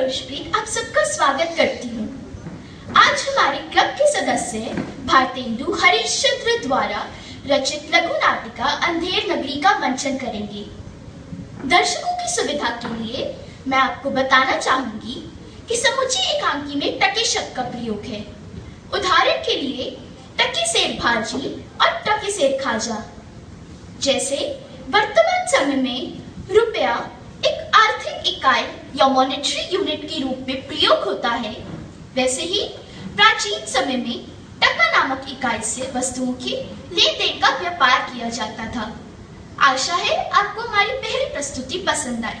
रोशप्रीत आप सबका स्वागत करती हूँ। आज हमारे क्लब के सदस्य भारतेंदु हरिश्चंद्र द्वारा रचित लघु नाटिका अंधेर नगरी का मंचन करेंगे। दर्शकों की सुविधा के लिए मैं आपको बताना चाहूंगी कि समूची एकांकी में टके शब्द का प्रयोग है। उदाहरण के लिए टके सेर भाजी और टके सेर खाजा। जैसे वर्तमान समय में रुपया एक आर्थिक इकाई या मॉनेटरी यूनिट के रूप में प्रयोग होता है, वैसे ही प्राचीन समय में टका नामक इकाई से वस्तुओं के लेन देन का व्यापार किया जाता था। आशा है आपको हमारी पहली प्रस्तुति पसंद आई।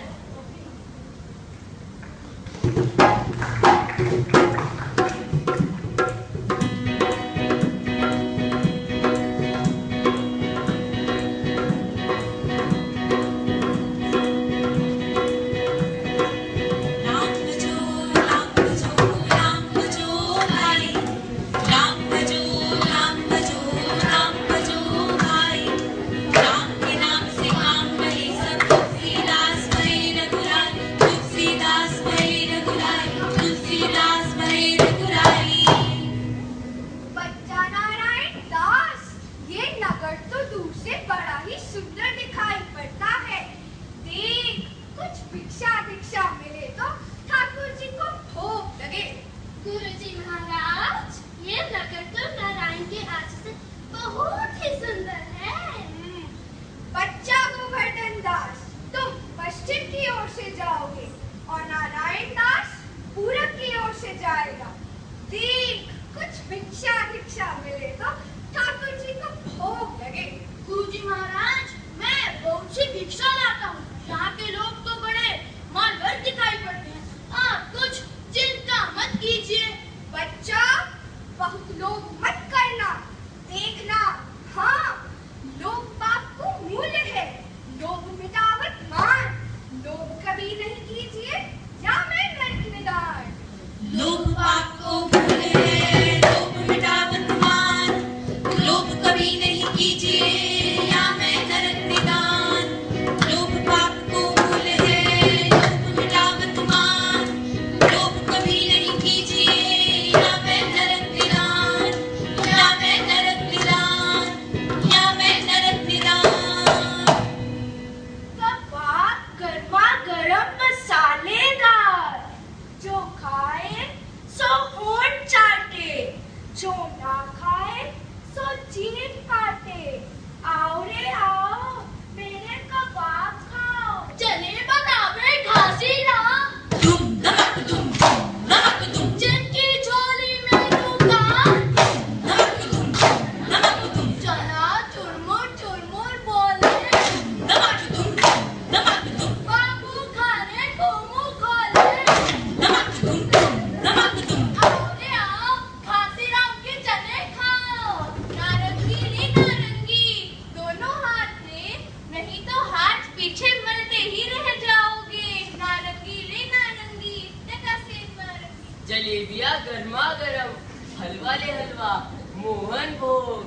जलेबिया गर्मा गरम, हलवा ले हलवा, मोहन भोग,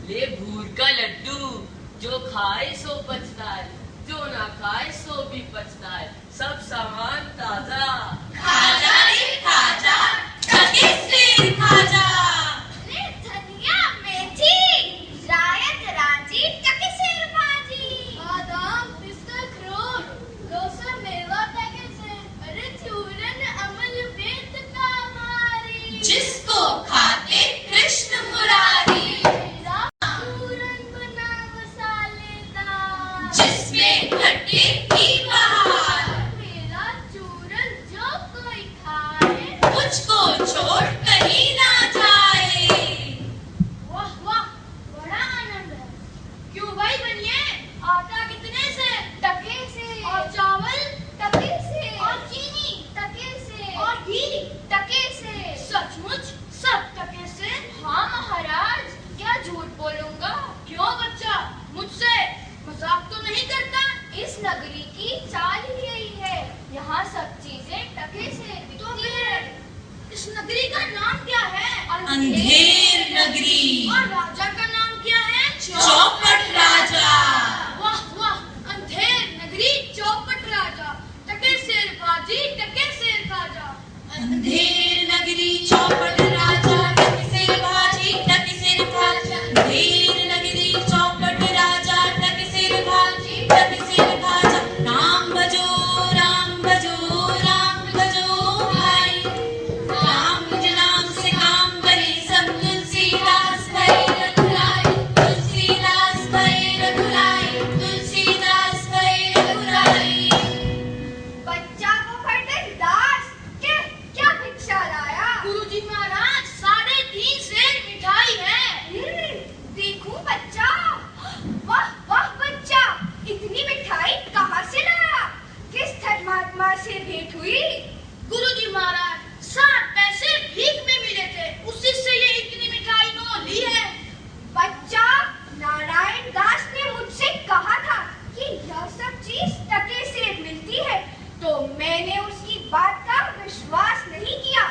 ले भूर का लड्डू, जो खाए सो पछताए, जो ना खाए सो भी पछताए, सब सामान ताजा। खाजा रे खाजा, टके सेर खाजा। ले धनिया मेथी, रायत राजी, टके सेर भाजी। बादाम पिस्ता अखरोट, लोसा मेवा टके सेर, अरे चूरन अमल वेद का मारी। जिसको खाते कृष्ण मुरारी, चूरन बना मसालेदार, जिसमें खट्टे की बहार। मेरा चूरन जो कोई खाए, मुझको छोड़ कहीं ना जाए। वाह वाह, बड़ा आनंद है। क्यों भाई बनिए? आटा कितने से? टके से। और चावल? टके से। और चीनी? टके से। और घी? टके से। सचमुच सब टके से? हाँ महाराज, क्या झूठ बोलूंगा? क्यों बच्चा, मुझसे मजाक तो नहीं करता? इस नगरी की चाल ही यही है, यहाँ सब चीजें टके से बिकती है। इस नगरी का नाम क्या है? अंधेर नगरी। और राजा का नाम क्या है? चौपट राजा। वाह वाह, अंधेर नगरी, चौपट राजा, टके सेर भाजी, टके सेर खाजा। अंधेर नगरी चौपट राजा टक सिर भाजी टक सिर खाजा। अंधेर नगरी चौपट राजा टक सिर भाजी टक सिर भाजा। राम भजो राम भजो राम भजो भाई। राम के नाम से काम बने सब। तुलसीदास भई रघुराई तुलसीदास भई रघुराई तुलसीदास भई रघुराई। बच्चा को फटे दास के क्या भिक्षा लाया? गुरुजी महाराज 3.5 सेर मिठाई है। देखूं बच्चा। वाह वाह बच्चा, इतनी मिठाई कहाँ से लाया? किस धर्मात्मा से भेंट हुई? गुरुजी महाराज 60 पैसे भीख में मिले थे, उसी से ये इतनी मिठाई नो ली है। बच्चा, नारायण दास ने मुझसे कहा था कि यह सब चीज टके से मिलती है, तो मैंने उसकी बात का विश्वास नहीं किया।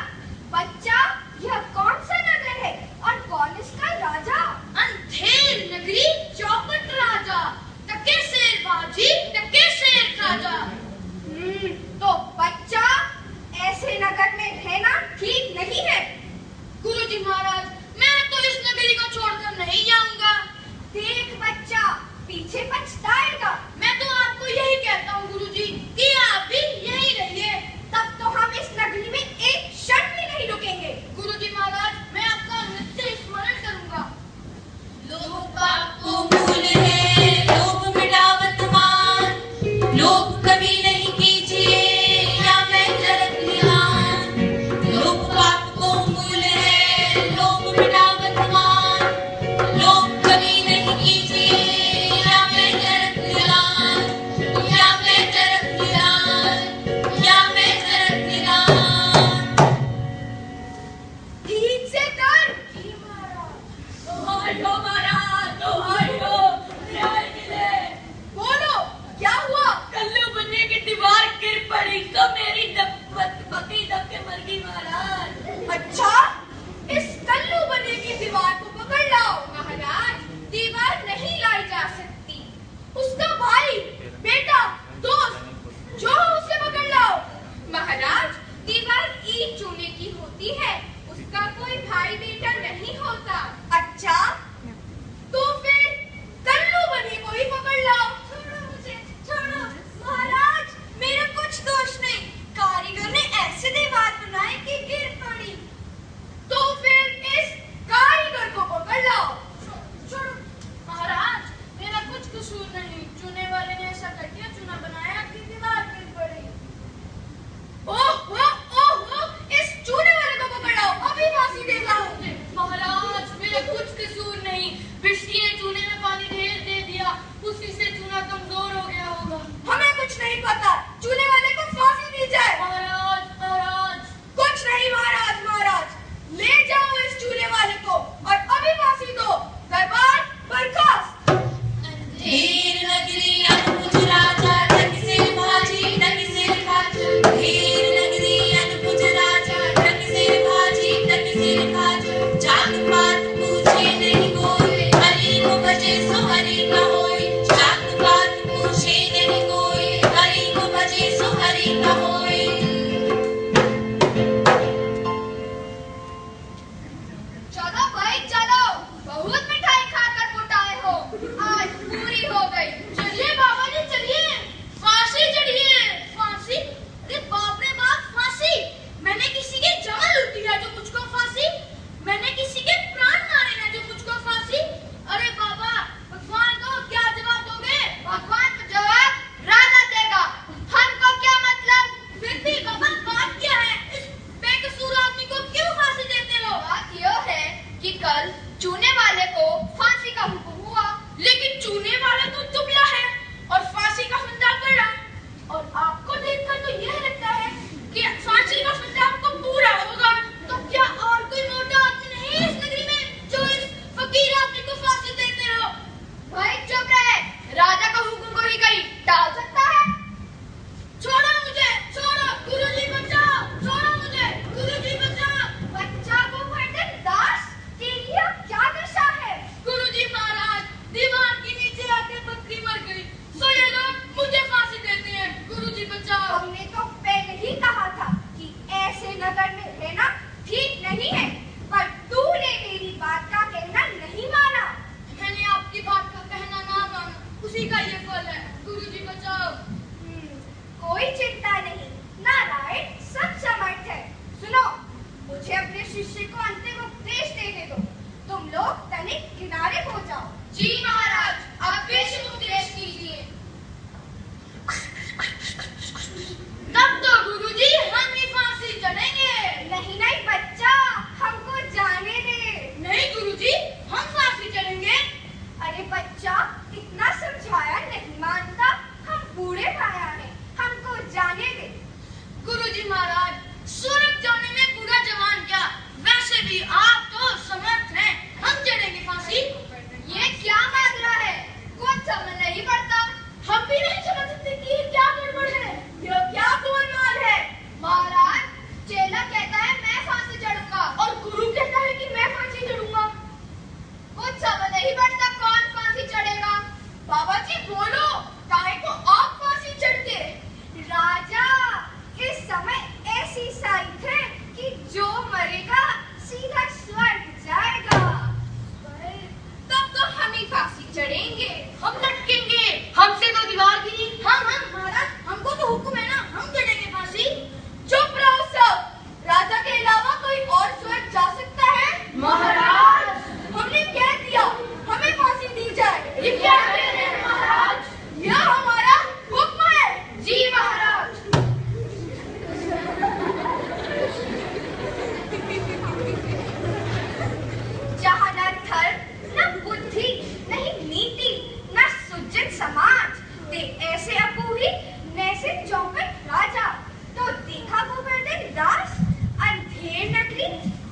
बच्चा, यह कौन सा नगर है और कौन इसका राजा? अंधेर नगरी चौपट राजा टके सेर बाजी टके सेर खाजा। तो बच्चा, ऐसे नगर में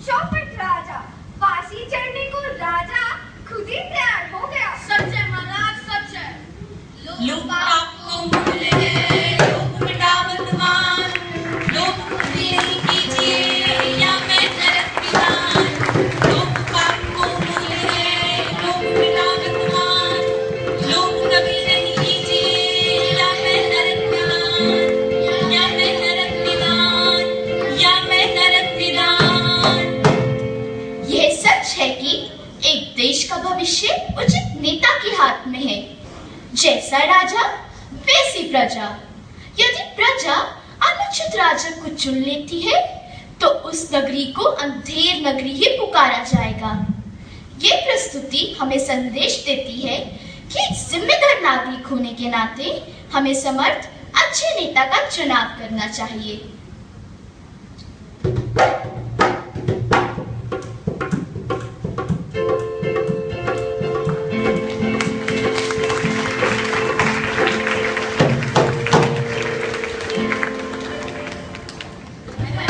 चौपट राजा, फांसी चढ़ने को राजा खुद ही तैयार हो गया। सच है महाराज, सच है। लोग आपको मूल है, लोग मिटा वर्तमान, लोग पूरी नहीं कीजिए या मैं नरक विधान। लोग आपको मूल है, लोग मिटा वर्तमान, लोग कभी नहीं कीजिए या मैं नरक विधान, या मैं नरक विधान, या मैं नरक विधान। यह सच है कि एक देश का भविष्य उचित नेता के हाथ में है। जैसा राजा वैसी प्रजा। यदि प्रजा अनुचित राजा को चुन लेती है तो उस नगरी को अंधेर नगरी ही पुकारा जाएगा। ये प्रस्तुति हमें संदेश देती है कि एक जिम्मेदार नागरिक होने के नाते हमें समर्थ अच्छे नेता का चुनाव करना चाहिए।